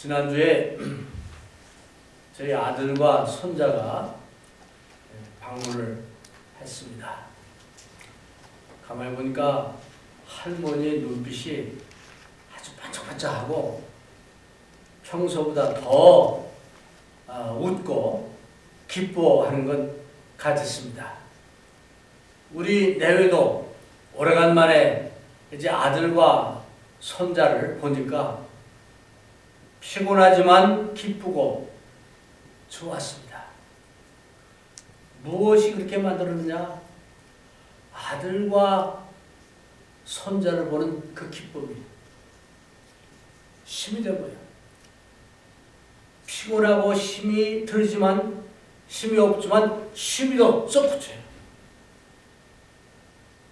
지난주에 저희 아들과 손자가 방문을 했습니다. 가만히 보니까 할머니의 눈빛이 아주 반짝반짝하고 평소보다 더 웃고 기뻐하는 것 같았습니다. 우리 내외도 오래간만에 이제 아들과 손자를 보니까 피곤하지만 기쁘고 좋았습니다. 무엇이 그렇게 만들었느냐? 아들과 손자를 보는 그 기쁨이 힘이 된 거예요. 피곤하고 힘이 들지만 힘이 없지만 힘이 더 쏙붙여요.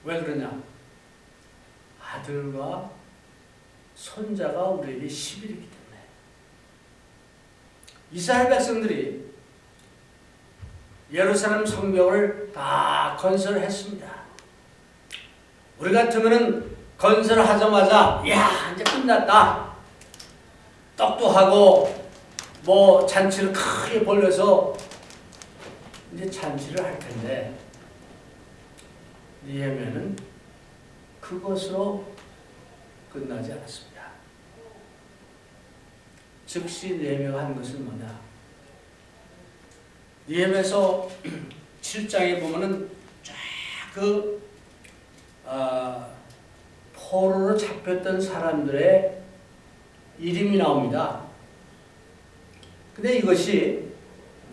왜 그러냐? 아들과 손자가 우리에게 힘이 되기 때문에. 이스라엘 백성들이 예루살렘 성벽을 다 건설했습니다. 우리 같으면은 건설하자마자 야 이제 끝났다. 떡도 하고 뭐 잔치를 크게 벌려서 이제 잔치를 할 텐데 느헤미야는 그것으로 끝나지 않았습니다. 즉시 느헤미야가 한 것은 뭐냐? 느헤미야서 7장에 보면은 쫙 포로로 잡혔던 사람들의 이름이 나옵니다. 근데 이것이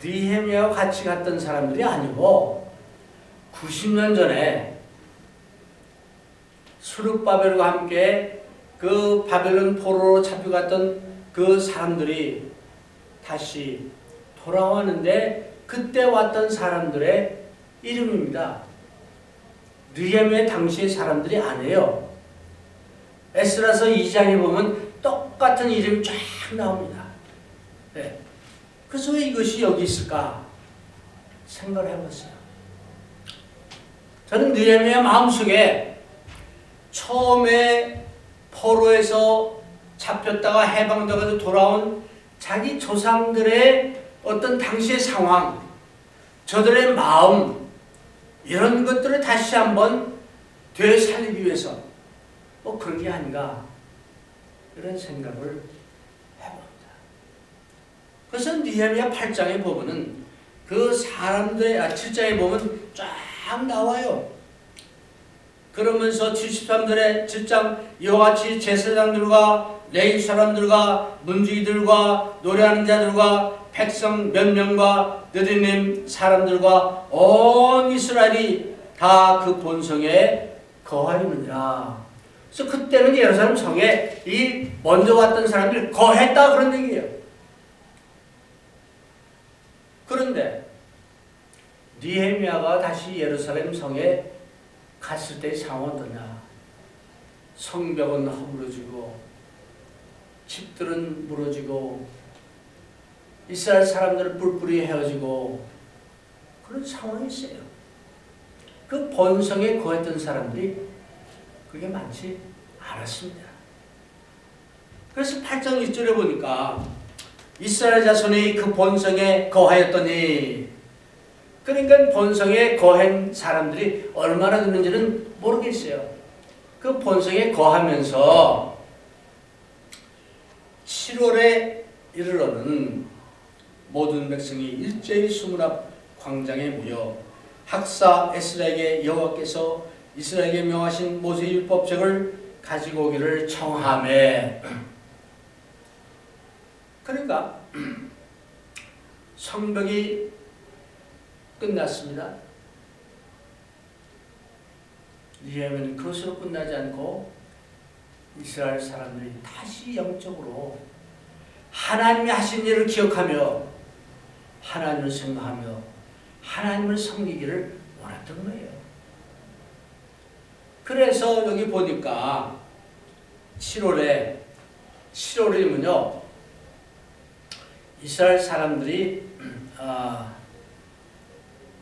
느헤미야와 같이 갔던 사람들이 아니고 90년 전에 수르바벨과 함께 그 바벨론 포로로 잡혀갔던 그 사람들이 다시 돌아왔는데 그때 왔던 사람들의 이름입니다. 느헤미야 당시의 사람들이 아니에요. 에스라서 2장에 보면 똑같은 이름이 쫙 나옵니다. 네. 그래서 왜 이것이 여기 있을까 생각을 해봤어요. 저는 느헤미야 마음속에 처음에 포로에서 잡혔다가 해방되어서 돌아온 자기 조상들의 어떤 당시의 상황, 저들의 마음, 이런 것들을 다시 한번 되살리기 위해서 뭐 그런 게 아닌가 이런 생각을 해봅니다. 그래서 느헤미야 8장에 보면은 그 사람들의 7장에 보면 쫙 나와요. 그러면서 73절에 7장 이와 같이 제사장들과 레위 사람들과 문지기들과 노래하는 자들과 백성 몇 명과 느디님 사람들과 온 이스라엘이 다 그 본성에 거하였느니라. 그래서 그때는 예루살렘 성에 이 먼저 왔던 사람들이 거했다 그런 얘기예요. 그런데 느헤미야가 다시 예루살렘 성에 갔을 때의 상황은 어떠냐? 성벽은 허물어지고 집들은 무너지고 이스라엘 사람들은 뿔뿔이 헤어지고 그런 상황이 있어요. 그 본성에 거했던 사람들이 그게 많지 않았습니다. 그래서 8장 1절에 보니까 이스라엘 자손이 그 본성에 거하였더니, 그러니까 본성에 거한 사람들이 얼마나 됐는지는 모르겠어요. 그 본성에 거하면서 7월에 이르러는 모든 백성이 일제히 수문 앞 광장에 모여 학사 에스라에게 여호와께서 이스라엘에게 명하신 모세의 율법책을 가지고 오기를 청하매. 그러니까 성벽이 끝났습니다. 느헤미야는 그것으로 끝나지 않고 이스라엘 사람들이 다시 영적으로 하나님이 하신 일을 기억하며 하나님을 생각하며 하나님을 섬기기를 원했던 거예요. 그래서 여기 보니까 7월이면요 이스라엘 사람들이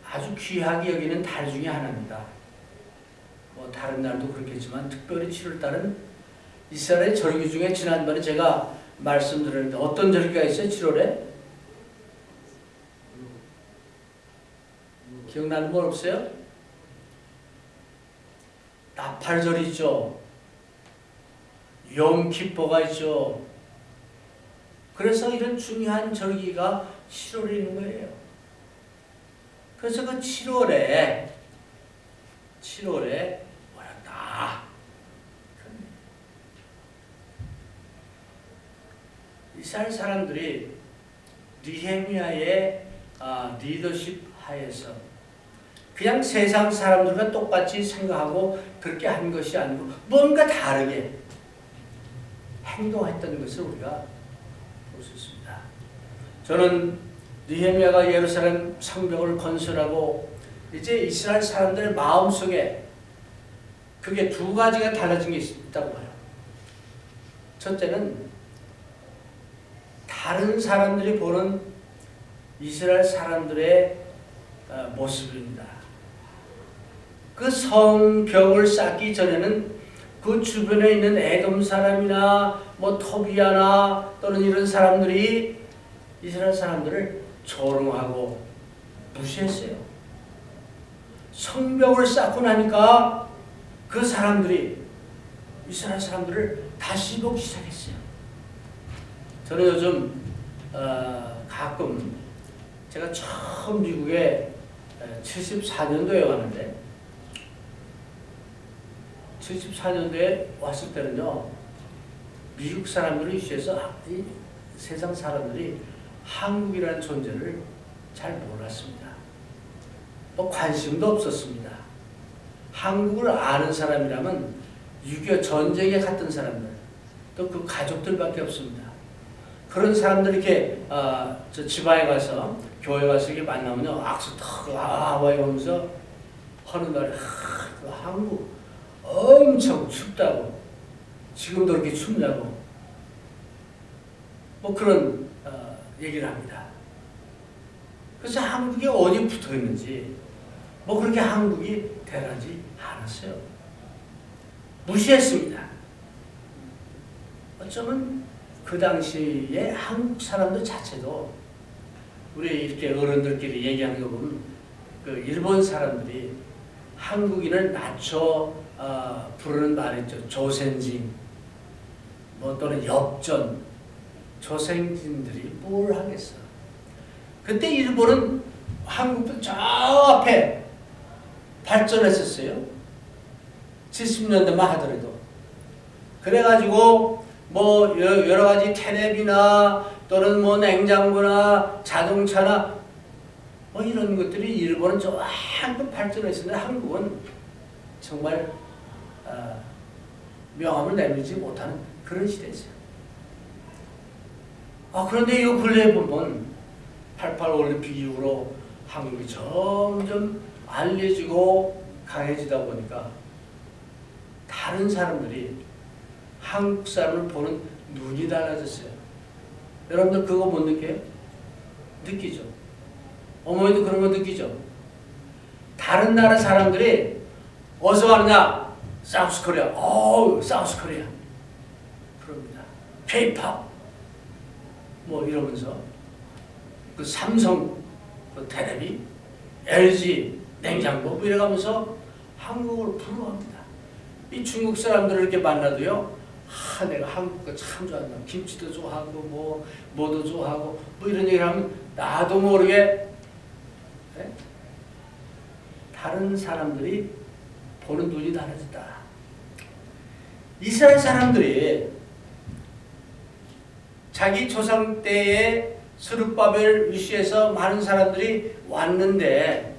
아주 귀하게 여기는 달 중에 하나입니다. 뭐 다른 날도 그렇겠지만 특별히 7월달은 이스라엘 절기 중에 지난번에 제가 말씀드렸는데 어떤 절기가 있어요? 7월에? 기억나는 건 없어요? 나팔절이 있죠. 염기뻐가 있죠. 그래서 이런 중요한 절기가 7월에 있는 거예요. 그래서 그 7월에 뭐였다. 이스라엘 사람들이 느헤미야의 리더십 하에서 그냥 세상 사람들과 똑같이 생각하고 그렇게 한 것이 아니고 뭔가 다르게 행동했던 것을 우리가 볼 수 있습니다. 저는 느헤미야가 예루살렘 성벽을 건설하고 이제 이스라엘 사람들의 마음속에 그게 두 가지가 달라진 게 있다고 봐요. 첫째는 다른 사람들이 보는 이스라엘 사람들의 모습입니다. 그 성벽을 쌓기 전에는 그 주변에 있는 에돔 사람이나 뭐 토비아나 또는 이런 사람들이 이스라엘 사람들을 조롱하고 무시했어요. 성벽을 쌓고 나니까 그 사람들이 이스라엘 사람들을 다시 보기 시작했어요. 저는 요즘 가끔 제가 처음 미국에 74년도에 왔는데 74년도에 왔을 때는요, 미국 사람들을 이슈에서 이 세상 사람들이 한국이라는 존재를 잘 몰랐습니다. 뭐 관심도 없었습니다. 한국을 아는 사람이라면 6.25 전쟁에 갔던 사람들, 또 그 가족들밖에 없습니다. 그런 사람들이 이렇게 저 지방에 가서 교회 가서 이렇게 만나면요, 악수 탁 하면서 하는 날에 그 한국 엄청 춥다고, 지금도 이렇게 춥냐고 뭐 그런 얘기를 합니다. 그래서 한국이 어디 붙어 있는지 뭐 그렇게 한국이 대단하지 않았어요. 무시했습니다. 어쩌면 그 당시에 한국 사람들 자체도 우리 이렇게 어른들끼리 얘기하는 거 보면 그 일본 사람들이 한국인을 낮춰 부르는 말이 있죠. 조센진 뭐 또는 역전. 조센진들이 뭘 하겠어. 그때 일본은 한국도 저 앞에 발전했었어요. 70년대만 하더라도. 그래가지고 뭐 여러 가지 텔레비나 또는 뭐 냉장고나 자동차나 뭐 이런 것들이 일본은 저 한국 발전했었는데 한국은 정말 명함을 내밀지 못하는 그런 시대였어요. 그런데 이 근래에 보면 88 올림픽 이후로 한국이 점점 알려지고 강해지다 보니까 다른 사람들이 한국 사람을 보는 눈이 달라졌어요. 여러분들 그거 못 느껴요? 느끼죠? 어머니도 그런 거 느끼죠? 다른 나라 사람들이 어디서 왔느냐? 사우스 코리아. 사우스 코리아. 그럽니다. K-pop. 뭐 이러면서 그 삼성 그 텔레비, LG 냉장고 뭐 이래가면서 한국을 부러워합니다. 이 중국 사람들을 이렇게 만나도요, 내가 한국 거 참 좋아한다. 김치도 좋아하고 뭐도 좋아하고 뭐 이런 얘기를 하면 나도 모르게 다른 사람들이 보는 눈이 달라졌다. 이스라엘 사람들이 자기 조상 때에 스룹바벨 위시에서 많은 사람들이 왔는데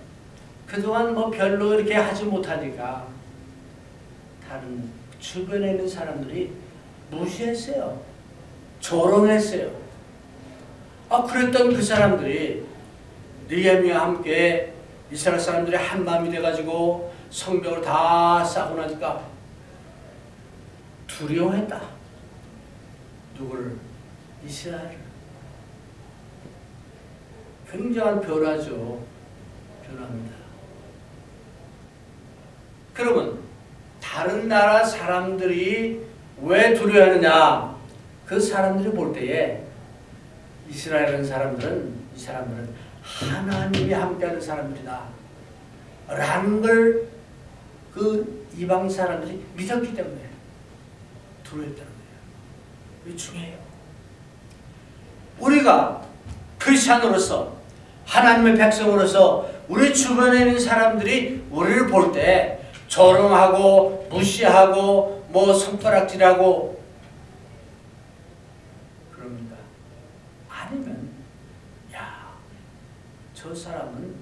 그동안 뭐 별로 이렇게 하지 못하니까 다른 주변에 있는 사람들이 무시했어요. 조롱했어요. 그랬던 그 사람들이 느헤미야와 함께 이스라엘 사람들이 한 마음이 돼가지고 성벽을 다 쌓고 나니까 두려워했다. 누구를? 이스라엘을. 굉장한 변화죠. 변화입니다. 그러면 다른 나라 사람들이 왜 두려워하느냐? 그 사람들이 볼 때에 이 사람들은 하나님이 함께하는 사람들이다 라는 걸 그 이방 사람들이 믿었기 때문에 두려웠다는 거예요. 이게 중요해요. 우리가 크리스찬으로서 하나님의 백성으로서 우리 주변에 있는 사람들이 우리를 볼 때 조롱하고 무시하고 뭐 손가락질하고 그럽니까? 아니면 야, 저 사람은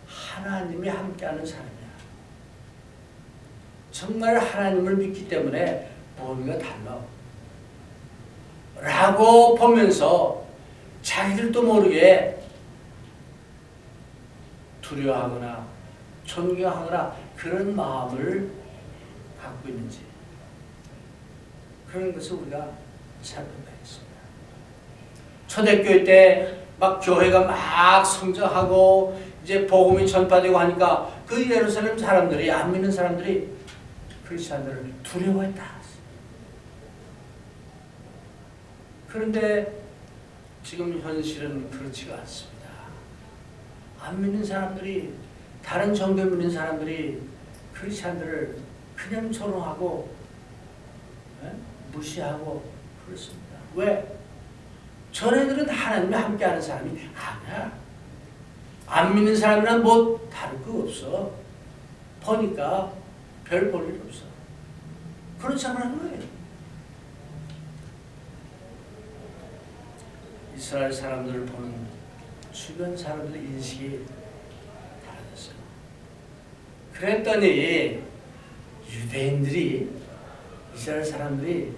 하나님이 함께하는 사람이야. 정말 하나님을 믿기 때문에 뭔가 달라 라고 보면서 자기들도 모르게 두려워하거나 존경하거나 그런 마음을 갖고 있는지 그런 것을 우리가 살펴봐야겠습니다. 초대교회 때 막 교회가 막 성장하고 이제 복음이 전파되고 하니까 그 예루살렘 사람들이 안 믿는 사람들이 크리스천들을 두려워했다. 그런데 지금 현실은 그렇지가 않습니다. 안 믿는 사람들이 다른 종교 믿는 사람들이 크리스천들을 그냥 조롱하고 무시하고 그렇습니다. 왜? 저네들은 하나님이 함께하는 사람이 아니야. 안 믿는 사람이랑 뭐 다를 거 없어. 보니까 별 볼 일 없어. 그렇지 않은 거예요. 이스라엘 사람들을 보는 주변 사람들의 인식이 달라졌어요. 그랬더니 유대인들이 이스라엘 사람들이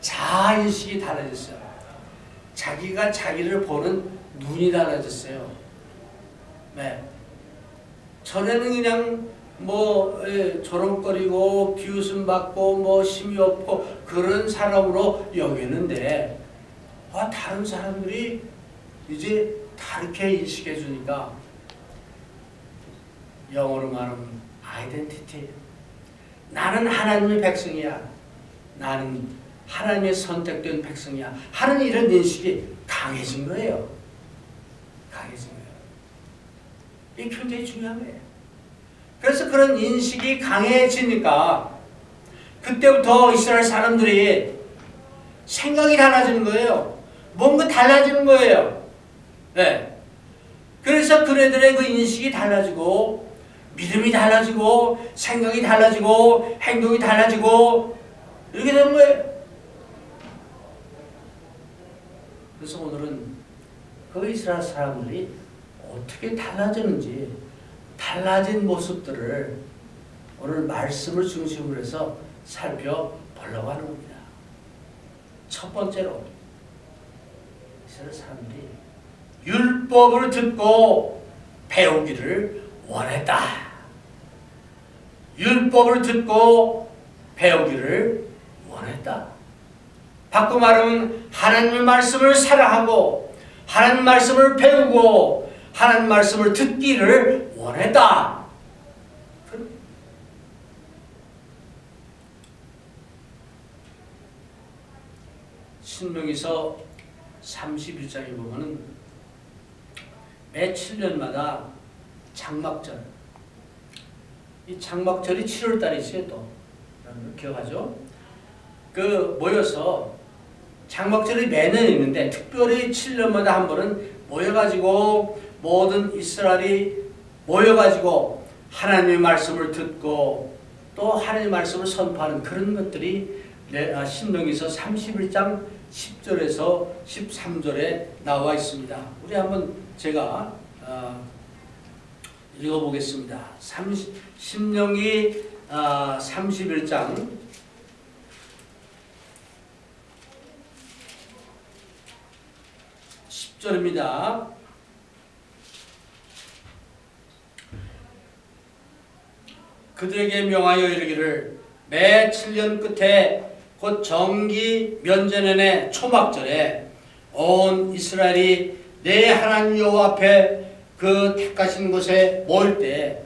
자아인식이 달라졌어요. 자기가 자기를 보는 눈이 달라졌어요. 네. 전에는 그냥 뭐 조롱거리고 비웃음 받고 뭐 힘이 없고 그런 사람으로 여겼는데 다른 사람들이 이제 다르게 인식해 주니까 영어로 말하면 아이덴티티. 나는 하나님의 백성이야. 나는 하나님의 선택된 백성이야. 하는 이런 인식이 강해진 거예요. 강해진 거예요. 이게 굉장히 중요한 거예요. 그래서 그런 인식이 강해지니까 그때부터 이스라엘 사람들이 생각이 달라지는 거예요. 뭔가 달라지는 거예요. 네. 그래서 그네들의 그 인식이 달라지고 믿음이 달라지고 생각이 달라지고 행동이 달라지고 이렇게 되는 거예요. 그래서 오늘은 그 이스라엘 사람들이 어떻게 달라졌는지 달라진 모습들을 오늘 말씀을 중심으로 해서 살펴보려고 하는 겁니다. 첫 번째로 이스라엘 사람들이 율법을 듣고 배우기를 원했다. 율법을 듣고 배우기를 원했다. 바꿔 말하면 하나님의 말씀을 사랑하고 하나님 말씀을 배우고 하나님 말씀을 듣기를 원했다. 신명기서 31장에 보면은 매 7년마다 장막절, 이 장막절이 7월달에 있어요. 또 기억하죠? 그 모여서 장막절이 매년 있는데 특별히 7년마다 한 번은 모여가지고 모든 이스라엘이 모여가지고 하나님의 말씀을 듣고 또 하나님의 말씀을 선포하는 그런 것들이 신명기서 31장 10절에서 13절에 나와 있습니다. 우리 한번 제가 읽어보겠습니다. 신명기 31장 10절입니다. 그들에게 명하여 이르기를 매 7년 끝에 곧 정기 면제년의 초막절에 온 이스라엘이 내 하나님 여호와 앞에 그 택하신 곳에 모일 때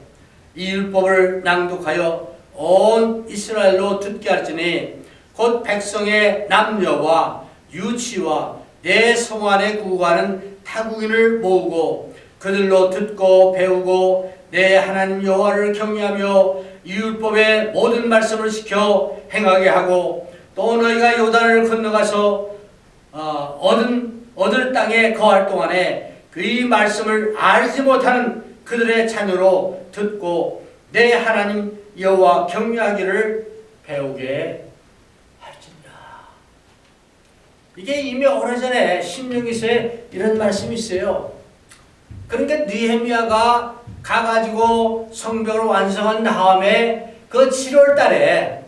이 율법을 낭독하여 온 이스라엘로 듣게 할지니 곧 백성의 남녀와 유치와 내 성 안에 구가는 타국인을 모으고 그들로 듣고 배우고 내 하나님 여호와를 경외하며 이 율법의 모든 말씀을 지켜 행하게 하고 또 너희가 요단을 건너가서 얻을 땅에 거할 동안에 그의 말씀을 알지 못하는 그들의 자녀로 듣고 내 하나님 여호와 경외하기를 배우게 할지니라. 이게 이미 오래전에 신명기서에 이런 말씀이 있어요. 그러니까 느헤미야가 가가지고 성벽을 완성한 다음에 그 7월 달에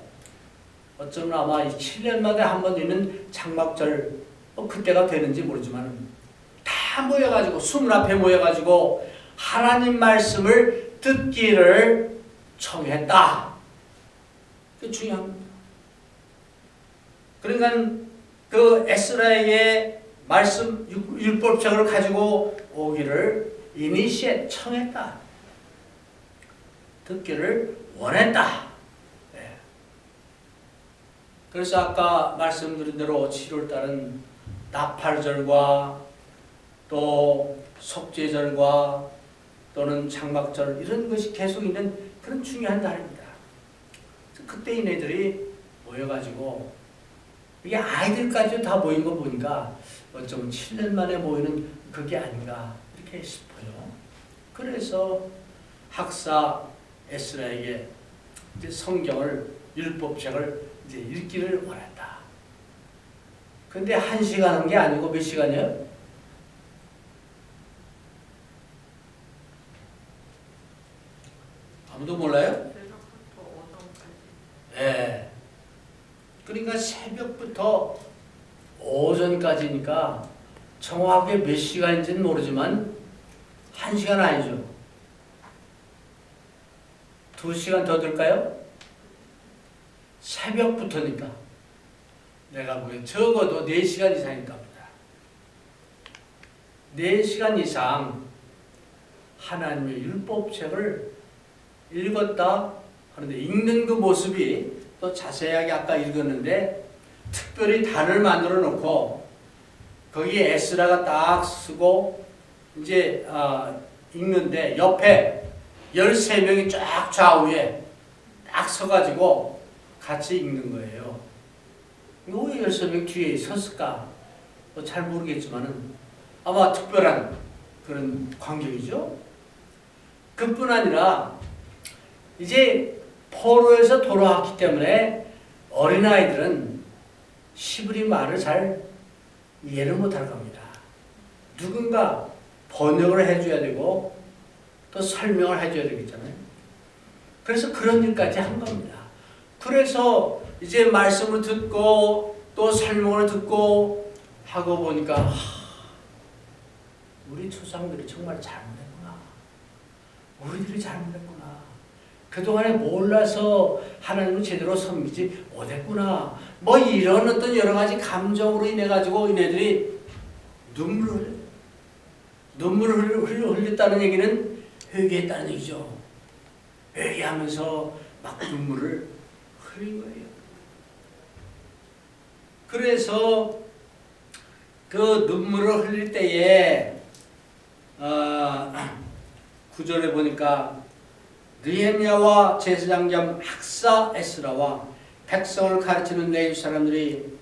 어쩌면 아마 7년마다 한 번 있는 장막절 그때가 되는지 모르지만 다 모여가지고 수문 앞에 모여가지고 하나님 말씀을 듣기를 청했다. 그 중요합니다. 그러니까 그 에스라에게 말씀 율법책을 가지고 오기를 이니시에 청했다. 듣기를 원했다. 네. 그래서 아까 말씀드린 대로 7월달은 나팔절과 또 속죄절과 또는 장막절 이런 것이 계속 있는 그런 중요한 날입니다. 그때 이네들이 모여가지고 이게 아이들까지 다 모인 거 보니까 어쩌면 7년 만에 모이는 그게 아닌가 이렇게 싶어요. 그래서 학사 에스라에게 이제 성경을 율법책을 이제 읽기를 원했다. 근데 1시간 한 게 아니고 몇 시간이에요? 아무도 몰라요? 네. 그러니까 새벽부터 오전까지니까 정확하게 몇 시간인지는 모르지만 1시간 아니죠. 2시간 더 들까요? 새벽부터니까 내가 보기엔 적어도 4시간 이상일 겁니다. 4시간 이상 하나님의 율법책을 읽었다 하는데 읽는 그 모습이 또 자세하게 아까 읽었는데 특별히 단을 만들어 놓고 거기에 에스라가 딱 쓰고 이제 읽는데 옆에 13명이 쫙 좌우에 딱 서가지고 같이 읽는 거예요. 왜 13명 뒤에 섰을까? 뭐 잘 모르겠지만은 아마 특별한 그런 광경이죠. 그뿐 아니라 이제 포로에서 돌아왔기 때문에 어린아이들은 시브리 말을 잘 이해를 못할 겁니다. 누군가 번역을 해줘야 되고 또 설명을 해줘야 되겠잖아요. 그래서 그런 일까지 한 겁니다. 그래서 이제 말씀을 듣고 또 설명을 듣고 하고 보니까 우리 조상들이 정말 잘못했구나. 우리들이 잘못했구나. 그동안에 몰라서 하나님을 제대로 섬기지 못했구나. 뭐 이런 어떤 여러 가지 감정으로 인해 가지고 이네들이 눈물을 흘렸다는 얘기는 회개했다는 얘기죠. 회개하면서 막 눈물을 흘린 거예요. 그래서 그 눈물을 흘릴 때에 9절에 보니까 느헤미야와 제사장 겸 학사 에스라와 백성을 가르치는 레위 사람들이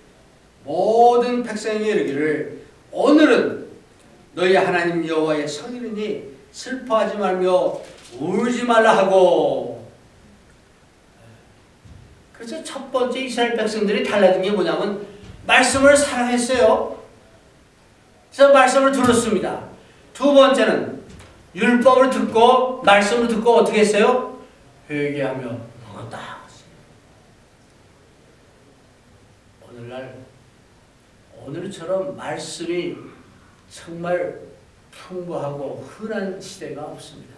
모든 백성에게 이르기를 오늘은 너희 하나님 여호와의 성일이니 슬퍼하지 말며 울지 말라 하고. 그래서 첫 번째 이스라엘 백성들이 달라진 게 뭐냐면 말씀을 사랑했어요. 그래서 말씀을 들었습니다. 두 번째는 율법을 듣고 말씀을 듣고 어떻게 했어요? 회개하며 먹었다. 오늘처럼 말씀이 정말 풍부하고 흔한 시대가 없습니다.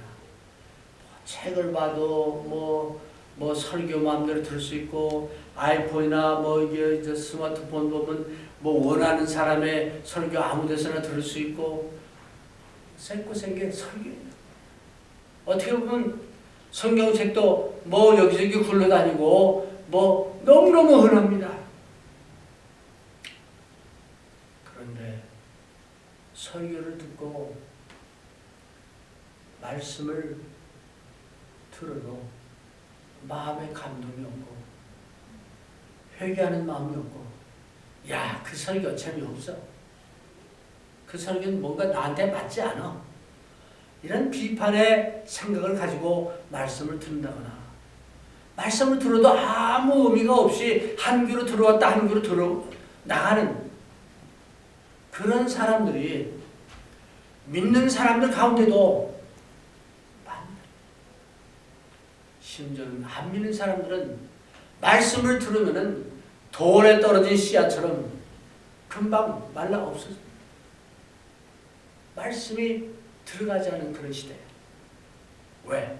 책을 봐도 뭐 설교 마음대로 들을 수 있고 아이폰이나 이게 스마트폰 보면 원하는 사람의 설교 아무 데서나 들을 수 있고 생고생게 설교예요. 어떻게 보면 성경책도 여기저기 굴러다니고 너무너무 흔합니다. 설교를 듣고 말씀을 들어도 마음에 감동이 없고 회개하는 마음이 없고, 야, 그 설교 재미없어. 그 설교는 뭔가 나한테 맞지 않아. 이런 비판의 생각을 가지고 말씀을 듣는다거나, 말씀을 들어도 아무 의미가 없이 한 귀로 들어왔다 한 귀로 들어 나가는 그런 사람들이 믿는 사람들 가운데도 많다. 심지어는 안 믿는 사람들은 말씀을 들으면은 돌에 떨어진 씨앗처럼 금방 말라 없어져. 말씀이 들어가지 않은 그런 시대. 왜?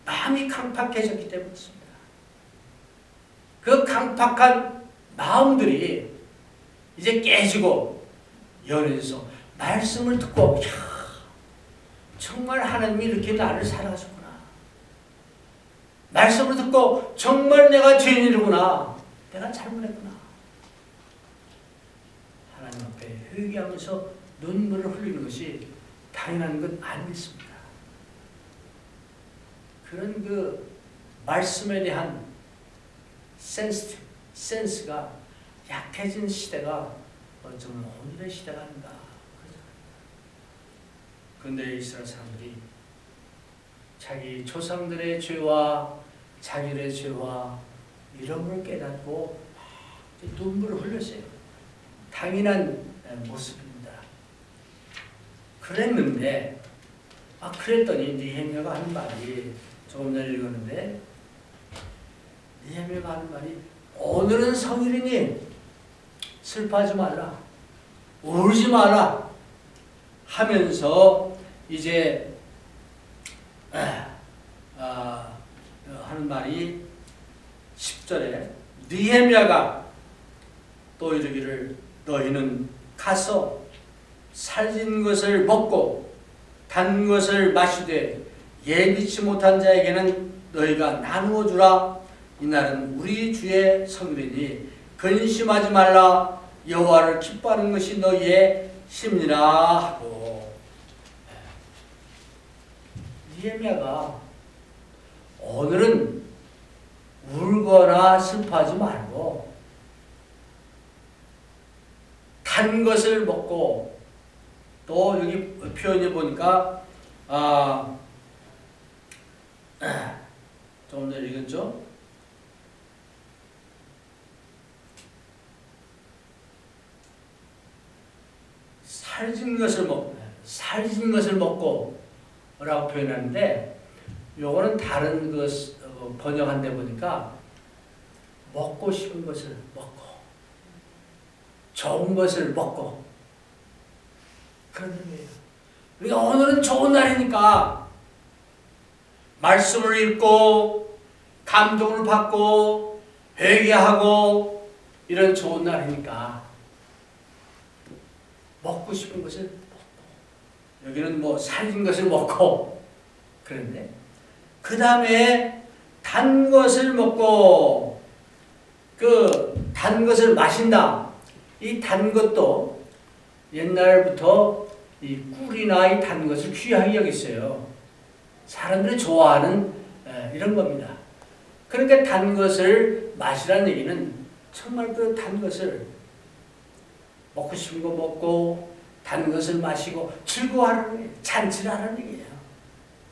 마음이 강팍해졌기 때문이었습니다. 그 강팍한 마음들이 이제 깨지고 열에서 말씀을 듣고, 야, 정말 하나님이 이렇게 나를 사랑하셨구나. 말씀을 듣고 정말 내가 죄인이구나. 내가 잘못했구나. 하나님 앞에 회개하면서 눈물을 흘리는 것이 당연한 건 아니겠습니다. 그런 그 말씀에 대한 센스가 약해진 시대가 어쩌면 오늘의 시대가 아닌가. 그런데 이스라엘 사람들이 자기 조상들의 죄와 자기의 죄와 이런 걸 깨닫고 눈물을 흘렸어요. 당연한 모습입니다. 그랬는데, 그랬더니 느헤미야가 하는 말이, 조금 전에 읽었는데, 느헤미야가 하는 말이, 오늘은 성일이니 슬퍼하지 말라, 울지 마라 하면서 이제 하는 말이 10절에 느헤미야가 또 이르기를 너희는 가서 살진 것을 먹고 단 것을 마시되 예비치 못한 자에게는 너희가 나누어 주라. 이날은 우리 주의 성일이니 근심하지 말라. 여호와를 기뻐하는 것이 너희의 힘이라 하고. 느헤미야가 오늘은 울거나 슬퍼하지 말고 단 것을 먹고, 또 여기 표현해 보니까 조금 전에 읽었죠? 살진 것을 먹고 라고 표현하는데, 요거는 다른 번역한 데 보니까 먹고 싶은 것을 먹고 좋은 것을 먹고 그런 의미예요. 우리가 오늘은 좋은 날이니까 말씀을 읽고 감동을 받고 회개하고 이런 좋은 날이니까 먹고 싶은 것을 먹고, 여기는 뭐 살린 것을 먹고, 그런데 그 다음에 단 것을 먹고 그 단 것을 마신다. 이 단 것도 옛날부터 이 꿀이나 이 단 것을 귀하게 여겼어요. 사람들이 좋아하는 이런 겁니다. 그러니까 단 것을 마시라는 얘기는 정말 그 단 것을 먹고 싶은 거 먹고 단 것을 마시고 즐거워하는 거예요. 잔치를 하는 얘기예요.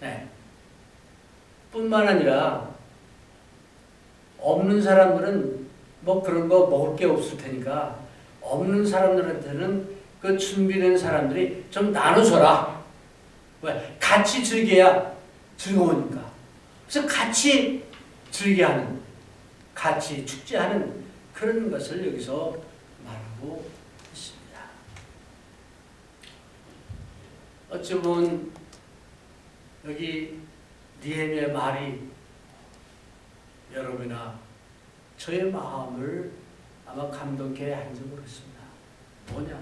네. 뿐만 아니라 없는 사람들은 뭐 그런 거 먹을 게 없을 테니까 없는 사람들한테는 그 준비된 사람들이 좀 나눠줘라. 왜? 같이 즐겨야 즐거우니까. 그래서 같이 즐겨하는, 같이 축제하는 그런 것을 여기서 말하고 있습니다. 어찌 보면 여기 느헤미야의 말이 여러분이나 저의 마음을 아마 감동케 한지 모르겠습니다. 뭐냐?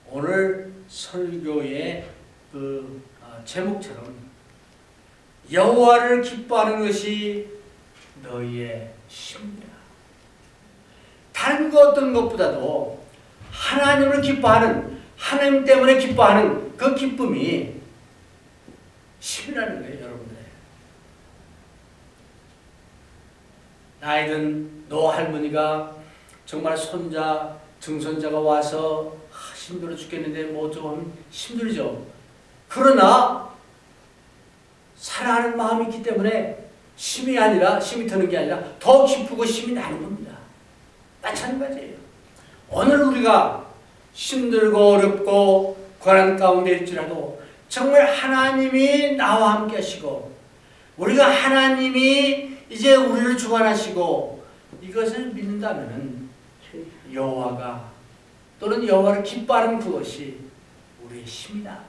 오늘 설교의 그 제목처럼 여호와를 기뻐하는 것이 너희의 힘이라. 다른 그 어떤 것보다도 하나님을 기뻐하는, 하나님 때문에 기뻐하는 그 기쁨이 힘이라는 거예요, 여러분들. 나이든 노 할머니가 정말 손자, 증손자가 와서 힘들어 죽겠는데 뭐 좀 힘들죠. 그러나 사랑하는 마음이 있기 때문에 힘이 드는 게 아니라 더 기쁘고 힘이 나는 겁니다. 마찬가지예요. 오늘 우리가 힘들고 어렵고 고난 가운데 있지라도 정말 하나님이 나와 함께 하시고 우리가 하나님이 이제 우리를 주관하시고 이것을 믿는다면 여호와가 또는 여호와를 기뻐하는 그것이 우리의 힘이다.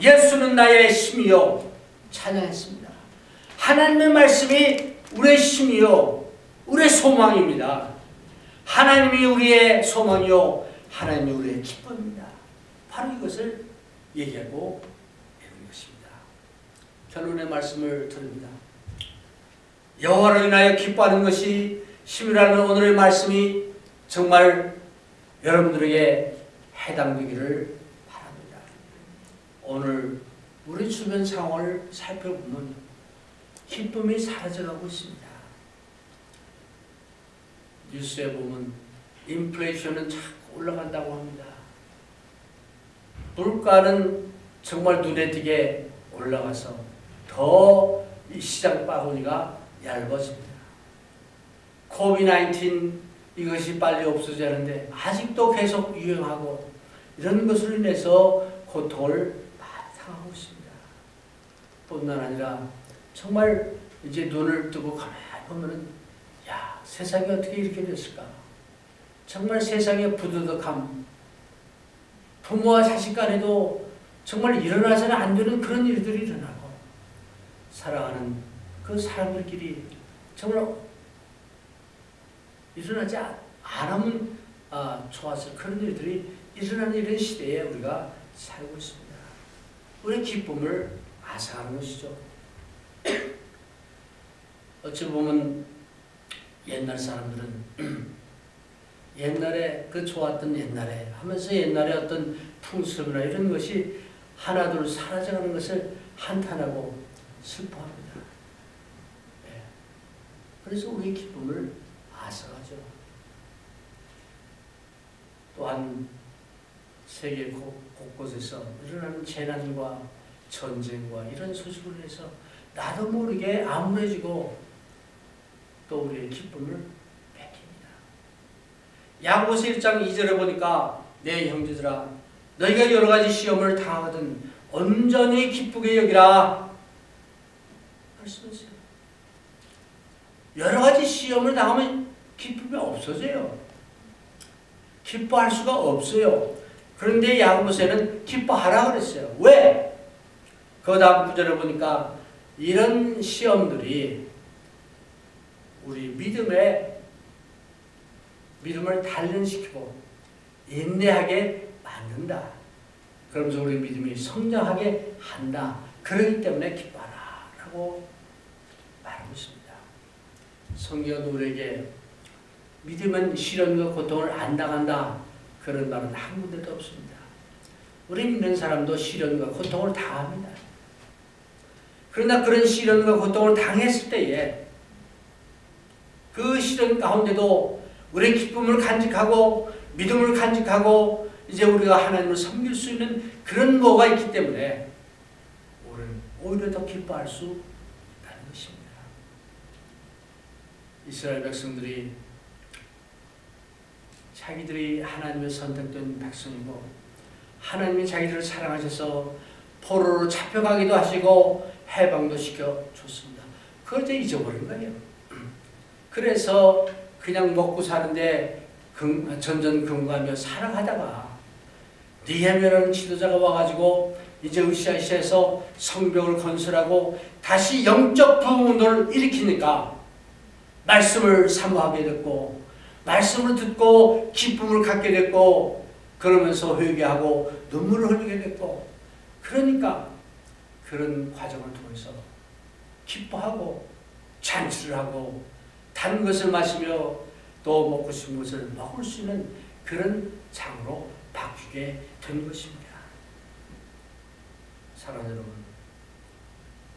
예수는 나의 힘이요 찬양했습니다. 하나님의 말씀이 우리의 힘이요 우리의 소망입니다. 하나님이 우리의 소망이요 하나님이 우리의 기쁨입니다. 바로 이것을 얘기하고 있는 것입니다. 결론의 말씀을 드립니다. 여호와를 인하여 기뻐하는 것이 힘이라는 오늘의 말씀이 정말 여러분들에게 해당되기를 바랍니다. 오늘 우리 주변 상황을 살펴보면 기쁨이 사라져가고 있습니다. 뉴스에 보면 인플레이션은 자꾸 올라간다고 합니다. 물가는 정말 눈에 띄게 올라가서 더 이 시장 바구니가 얇아집니다. 코비드-19 이것이 빨리 없어져야 하는데 아직도 계속 유행하고 이런 것으로 인해서 고통을 많이 당하고 있습니다. 뿐만 아니라 정말 이제 눈을 뜨고 가만히 보면은 야, 세상이 어떻게 이렇게 됐을까? 정말 세상의 부도덕함, 부모와 자식 간에도 정말 일어나서는 안 되는 그런 일들이 일어나고 사랑하는 그 사람들끼리 정말 일어나지 않으면 좋았을 그런 일들이 일어나는 이런 시대에 우리가 살고 있습니다. 우리의 기쁨을 앗아가는 것이죠. 어찌 보면 옛날 사람들은 옛날에 그 좋았던 옛날에 하면서 옛날에 어떤 풍습이나 이런 것이 하나둘 사라져가는 것을 한탄하고 슬퍼합니다. 네. 그래서 우리의 기쁨을 앗아가죠. 또한 세계 곳곳에서 일어나는 재난과 전쟁과 이런 소식으로 인해서 나도 모르게 암울해지고 또 우리의 기쁨을 뺏깁니다. 야고보서 1장 2절에 보니까 내 형제들아 너희가 여러 가지 시험을 당하거든 온전히 기쁘게 여기라 말씀하세요. 여러 가지 시험을 당하면 기쁨이 없어져요. 기뻐할 수가 없어요. 그런데 야고보서에는 기뻐하라 그랬어요. 왜? 그 다음 구절에 보니까 이런 시험들이 우리 믿음을 단련시키고 인내하게 만든다. 그러면서 우리 믿음이 성장하게 한다. 그렇기 때문에 기뻐하라 라고 말하고 있습니다. 성경은 우리에게 믿음은 시련과 고통을 안 당한다. 그런 말은 한 군데도 없습니다. 우리 믿는 사람도 시련과 고통을 당합니다. 그러나 그런 시련과 고통을 당했을 때에 그 시련 가운데도 우리의 기쁨을 간직하고 믿음을 간직하고 이제 우리가 하나님을 섬길 수 있는 그런 뭐가 있기 때문에 우리는 오히려 더 기뻐할 수 있다는 것입니다. 이스라엘 백성들이 자기들이 하나님의 선택된 백성이고 하나님이 자기들을 사랑하셔서 포로로 잡혀가기도 하시고 해방도 시켜줬습니다. 그걸 이제 잊어버린 거예요. 그래서 그냥 먹고 사는데 전전긍긍하며 살아가다가 느헤미야라는 지도자가 와가지고 이제 으쌰으쌰해서 성벽을 건설하고 다시 영적 부흥운동을 일으키니까 말씀을 사모하게 됐고 말씀을 듣고 기쁨을 갖게 됐고 그러면서 회개하고 눈물을 흘리게 됐고 그러니까 그런 과정을 통해서 기뻐하고 잔치를 하고 단 것을 마시며 또 먹고 싶은 것을 먹을 수 있는 그런 장으로 바뀌게 된 것입니다. 사랑하는 여러분,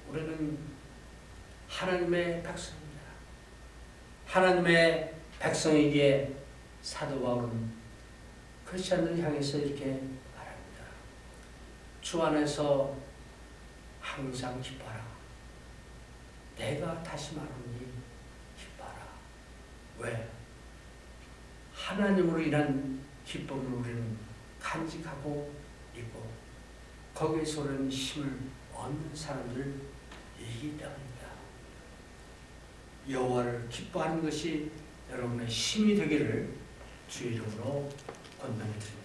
우리는 하나님의 백성입니다. 하나님의 백성에게 사도 바울은 크리스천들을 향해서 이렇게 말합니다. 주 안에서 항상 기뻐하라. 내가 다시 말하노니 기뻐하라. 왜? 하나님으로 인한 기쁨을 우리는 간직하고 있고 거기에서 우리는 힘을 얻는 사람들이기 때문입니다. 여호와를 기뻐하는 것이 여러분의 힘이 되기를 주의 이름으로 권면해 드립니다.